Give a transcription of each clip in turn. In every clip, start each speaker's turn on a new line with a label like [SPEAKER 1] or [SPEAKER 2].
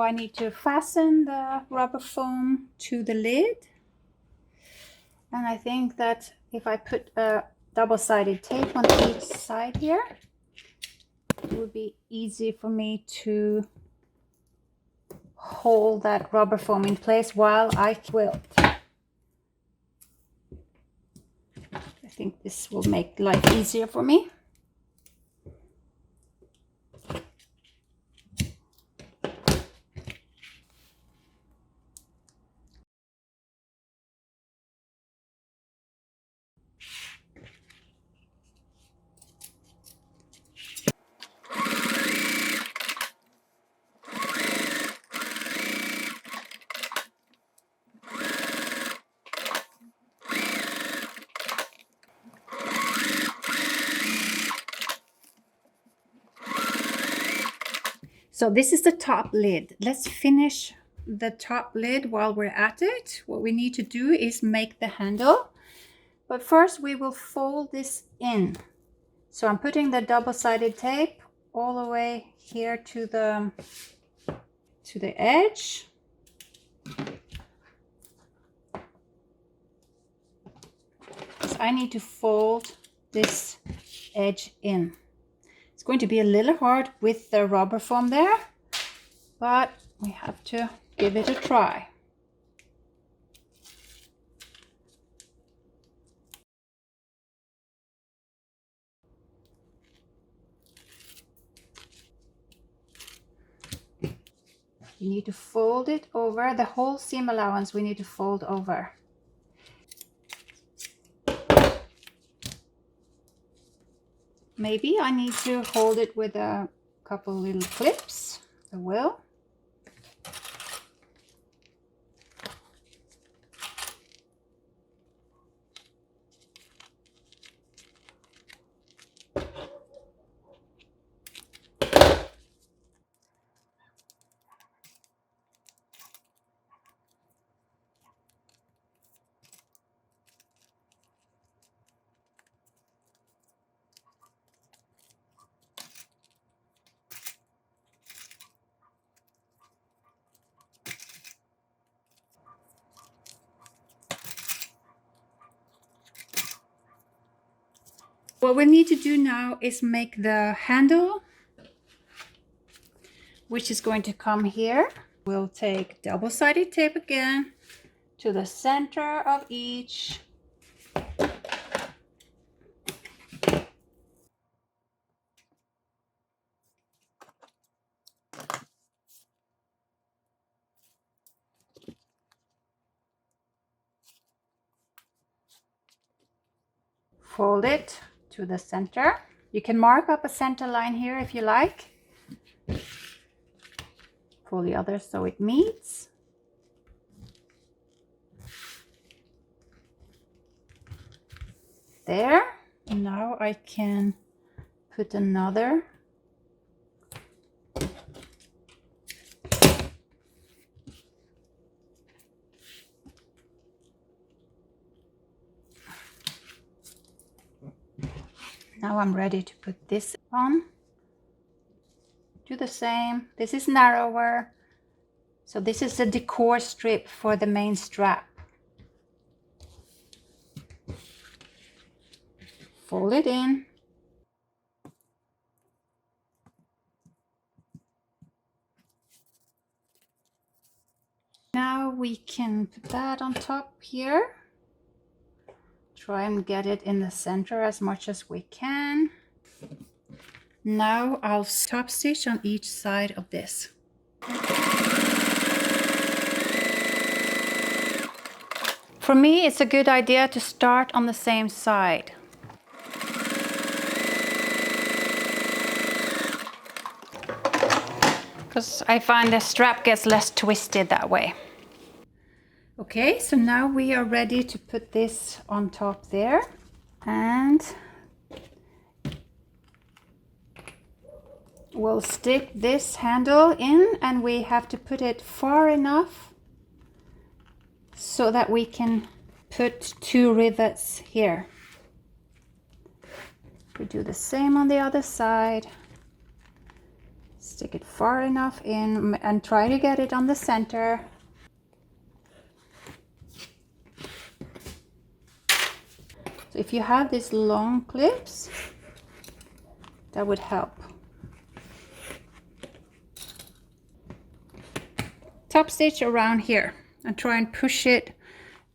[SPEAKER 1] I need to fasten the rubber foam to the lid. And I think that if I put a double-sided tape on each side here, it would be easy for me to hold that rubber foam in place while I quilt. I think this will make life easier for me. So this is the top lid. Let's finish the top lid while we're at it. What we need to do is make the handle. But first we will fold this in. So I'm putting the double-sided tape all the way here to the edge. So I need to fold this edge in. It's going to be a little hard with the rubber foam there, but we have to give it a try. You need to fold it over. The whole seam allowance we need to fold over. Maybe I need to hold it with a couple little clips. I will. What we need to do now is make the handle, which is going to come here. We'll take double-sided tape again to the center of each. Fold it to the center. You can mark up a center line here if you like. Pull the other so it meets. There. Now I can put another. Now I'm ready to put this on. Do the same. This is narrower. So this is a decor strip for the main strap. Fold it in. Now we can put that on top here. Try and get it in the center as much as we can. Now I'll top stitch on each side of this. For me, it's a good idea to start on the same side. Because I find the strap gets less twisted that way. Okay, so now we are ready to put this on top there. And we'll stick this handle in, and we have to put it far enough so that we can put 2 rivets here. We do the same on the other side. Stick it far enough in and try to get it on the center. So if you have these long clips, that would help. Top stitch around here and try and push it.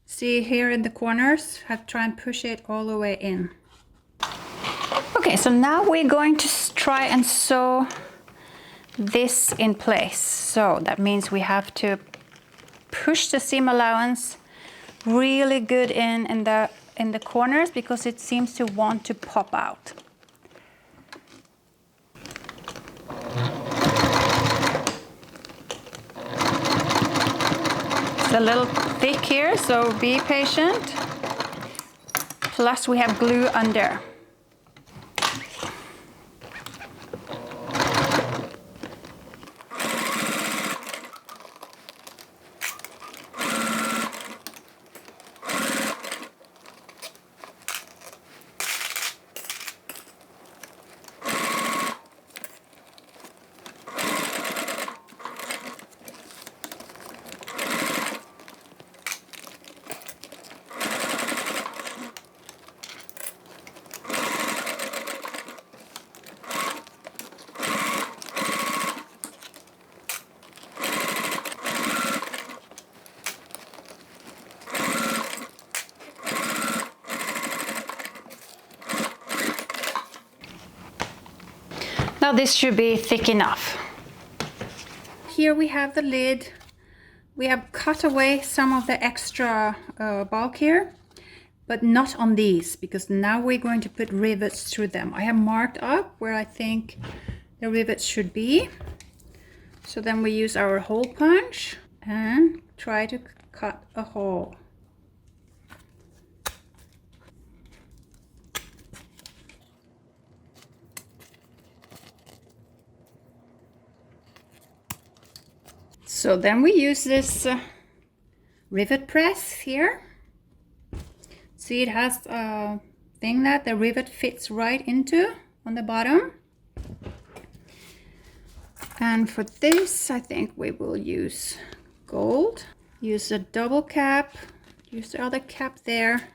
[SPEAKER 1] See here in the corners, try and push it all the way in. Okay, so now we're going to try and sew this in place. So that means we have to push the seam allowance really good in the corners because it seems to want to pop out. It's a little thick here, so be patient. Plus we have glue under. Now this should be thick enough. Here we have the lid. We have cut away some of the extra bulk here, but not on these, because now we're going to put rivets through them. I have marked up where I think the rivets should be. So then we use our hole punch and try to cut a hole. So then we use this rivet press here. See, it has a thing that the rivet fits right into on the bottom. And for this, I think we will use gold. Use a double cap, use the other cap there.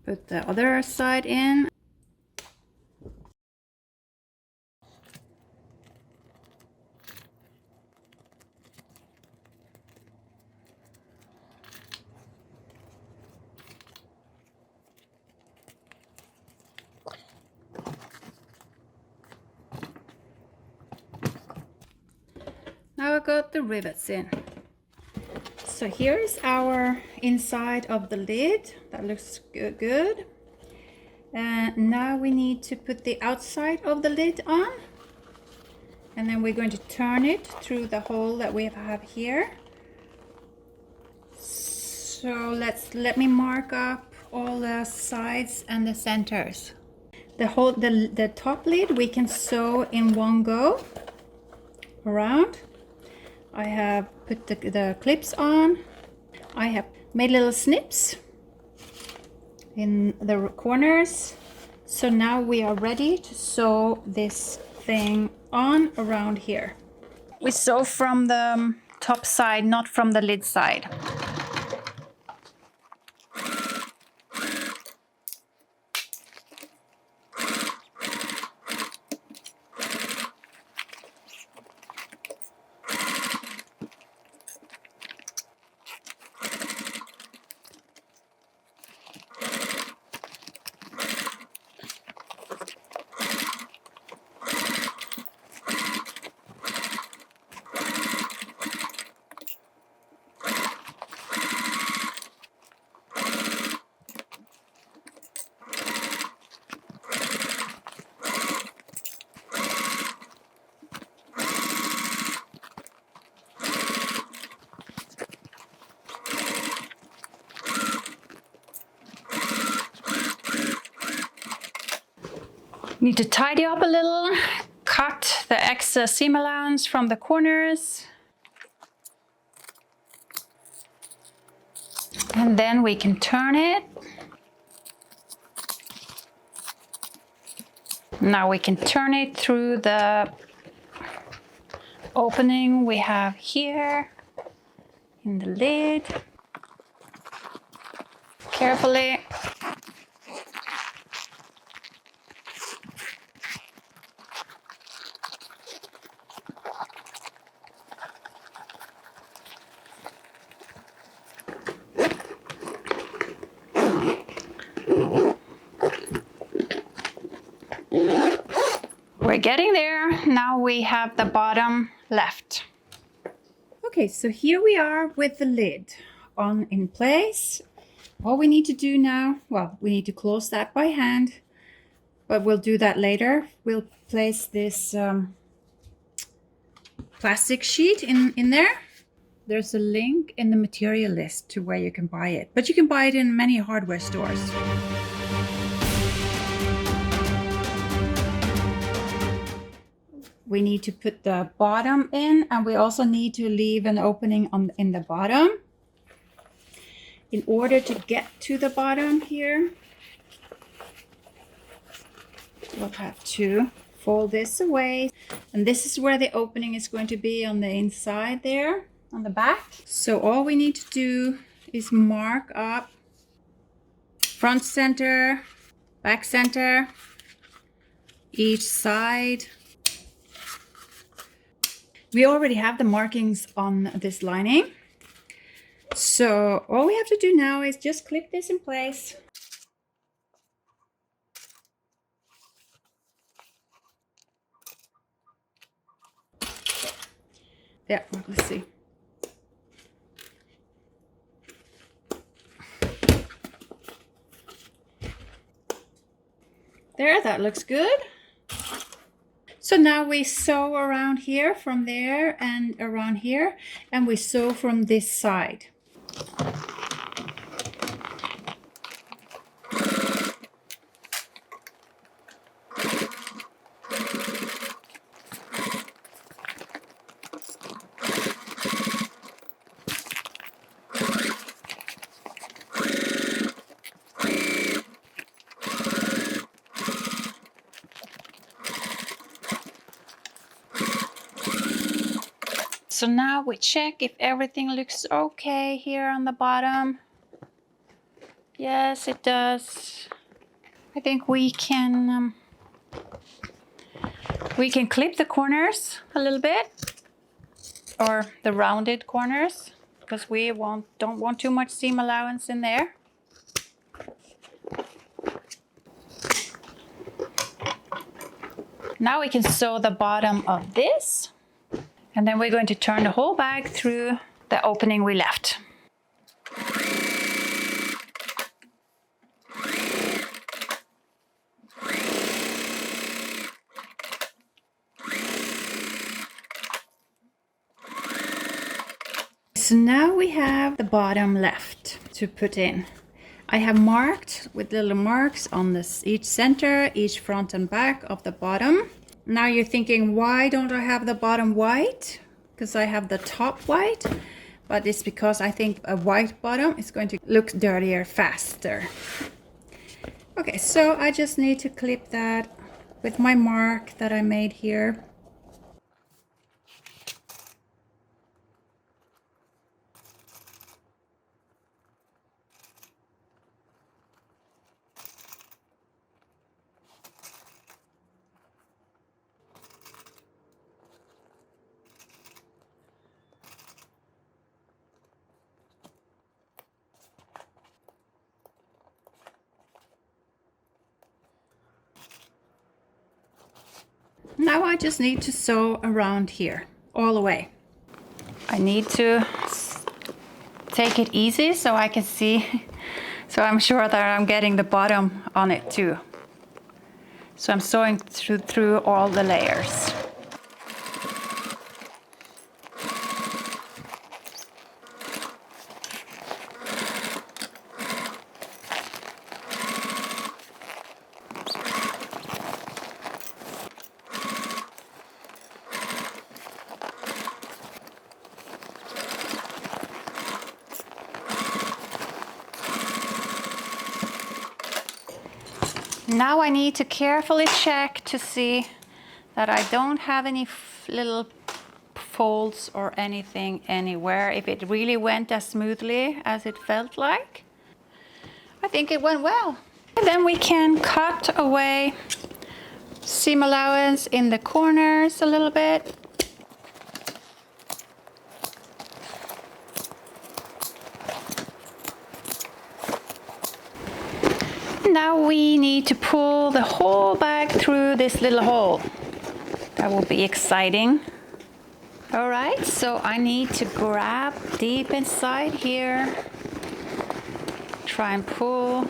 [SPEAKER 1] Put the other side in. Now I got the rivets in. So here is our inside of the lid. That looks good. And now we need to put the outside of the lid on. And then we're going to turn it through the hole that we have here. So let me mark up all the sides and the centers. The top lid we can sew in one go around. I have put the clips on. I have made little snips in the corners. So now we are ready to sew this thing on around here. We sew from the top side, not from the lid side. Need to tidy up a little, cut the extra seam allowance from the corners. And then we can turn it. Now we can turn it through the opening we have here in the lid. Carefully. We're getting there. Now we have the bottom left. Okay, so here we are with the lid on in place. All we need to do now, well, we need to close that by hand, but we'll do that later. We'll place this plastic sheet in there. There's a link in the material list to where you can buy it, but you can buy it in many hardware stores. We need to put the bottom in, and we also need to leave an opening in the bottom. In order to get to the bottom here, we'll have to fold this away. And this is where the opening is going to be on the inside there, on the back. So all we need to do is mark up front center, back center, each side. We already have the markings on this lining. So all we have to do now is just clip this in place. Yeah, let's see. There, that looks good. So now we sew around here from there and around here, and we sew from this side. So now we check if everything looks okay here on the bottom. Yes, it does. I think we can clip the corners a little bit, or the rounded corners, because we don't want too much seam allowance in there. Now we can sew the bottom of this. And then we're going to turn the whole bag through the opening we left. So now we have the bottom left to put in. I have marked with little marks on each center, each front and back of the bottom. Now you're thinking, why don't I have the bottom white? Because I have the top white, but it's because I think a white bottom is going to look dirtier faster. Okay, so I just need to clip that with my mark that I made here. Now I just need to sew around here all the way. I need to take it easy so I can see, so I'm sure that I'm getting the bottom on it too. So I'm sewing through all the layers. Now I need to carefully check to see that I don't have any little folds or anything anywhere, if it really went as smoothly as it felt like. I think it went well. And then we can cut away seam allowance in the corners a little bit. Now we need to pull the whole bag through this little hole. That will be exciting. All right, so I need to grab deep inside here. Try and pull.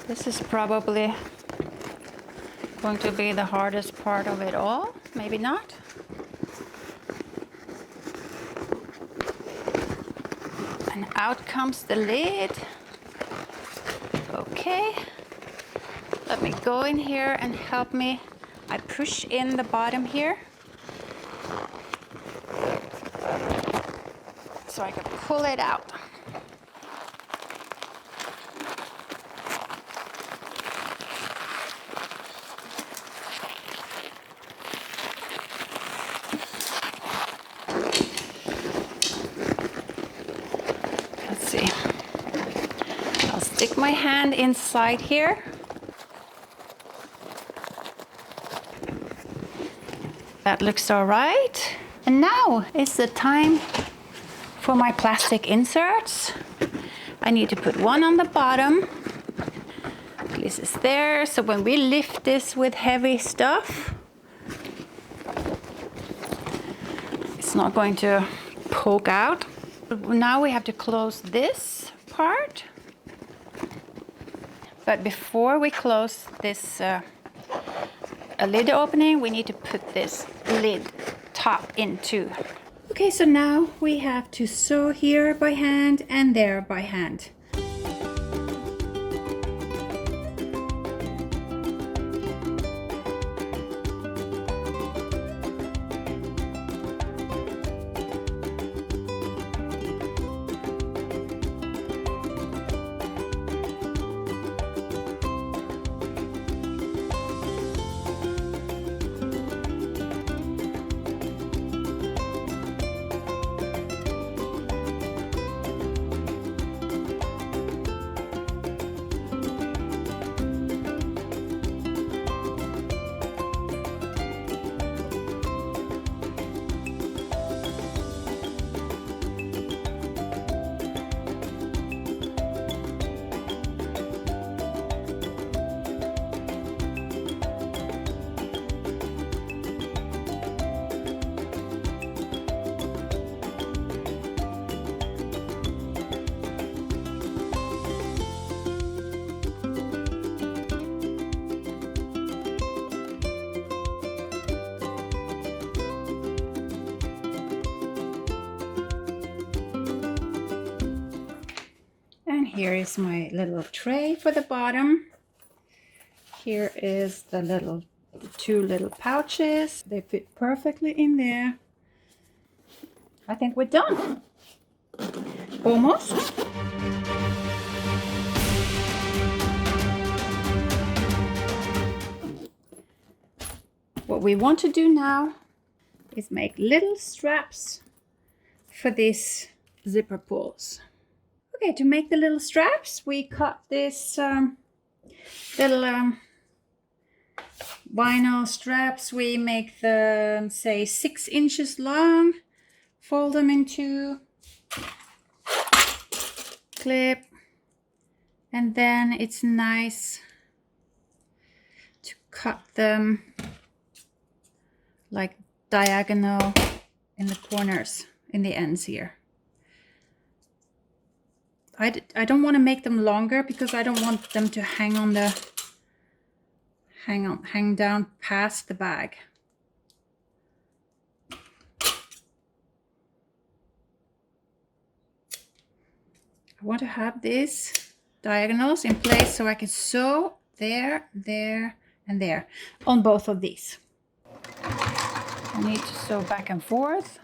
[SPEAKER 1] This is probably going to be the hardest part of it all. Maybe not. And out comes the lid. Okay, let me go in here and help me. I push in the bottom here so I can pull it out. Let's see. I'll stick my hand inside here. That looks all right. And now is the time for my plastic inserts. I need to put one on the bottom. This is there, so when we lift this with heavy stuff, it's not going to poke out. Now we have to close this part. But before we close this lid opening, we need to put this lid top into. Okay, so now we have to sew here by hand and there by hand. Here is my little tray for the bottom. Here is the two little pouches. They fit perfectly in there. I think we're done. Almost. What we want to do now is make little straps for these zipper pulls. Okay, to make the little straps, we cut this little vinyl straps. We make them, say, 6 inches long, fold them in two, clip, and then it's nice to cut them like diagonal in the corners, in the ends here. I don't want to make them longer because I don't want them to hang down past the bag. I want to have these diagonals in place so I can sew there, there, and there on both of these. I need to sew back and forth.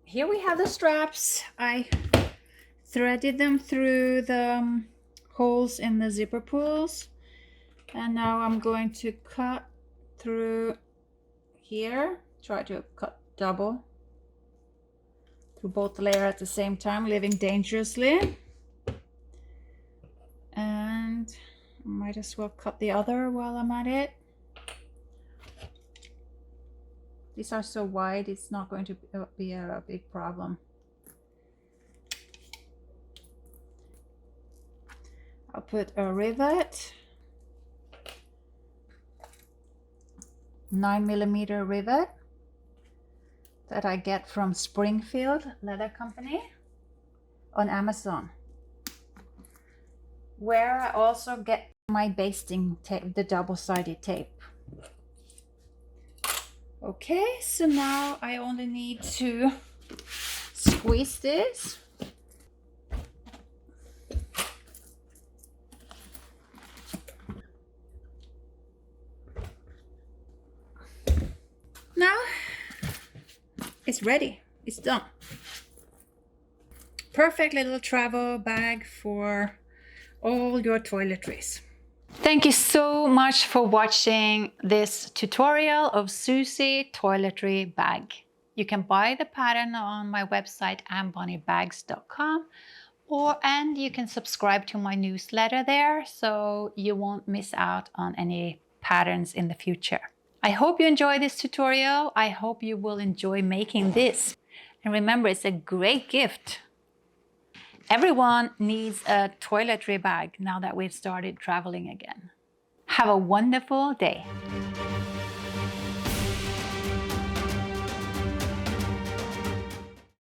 [SPEAKER 1] here we have the straps. I threaded them through the holes in the zipper pulls, and now I'm going to cut through here. Try to cut double through both layers at the same time, living dangerously. And I might as well cut the other while I'm at it. These are so wide, it's not going to be a big problem. I'll put a rivet, 9mm rivet that I get from Springfield Leather Company on Amazon, where I also get my basting tape, the double-sided tape. Okay, so now I only need to squeeze this. Now it's ready, it's done. Perfect little travel bag for all your toiletries. Thank you so much for watching this tutorial of Suzi Toiletry bag. You can buy the pattern on my website ambonneybags.com, and you can subscribe to my newsletter there so you won't miss out on any patterns in the future. I hope you enjoy this tutorial. I hope you will enjoy making this. And remember, it's a great gift. Everyone needs a toiletry bag now that we've started traveling again. Have a wonderful day.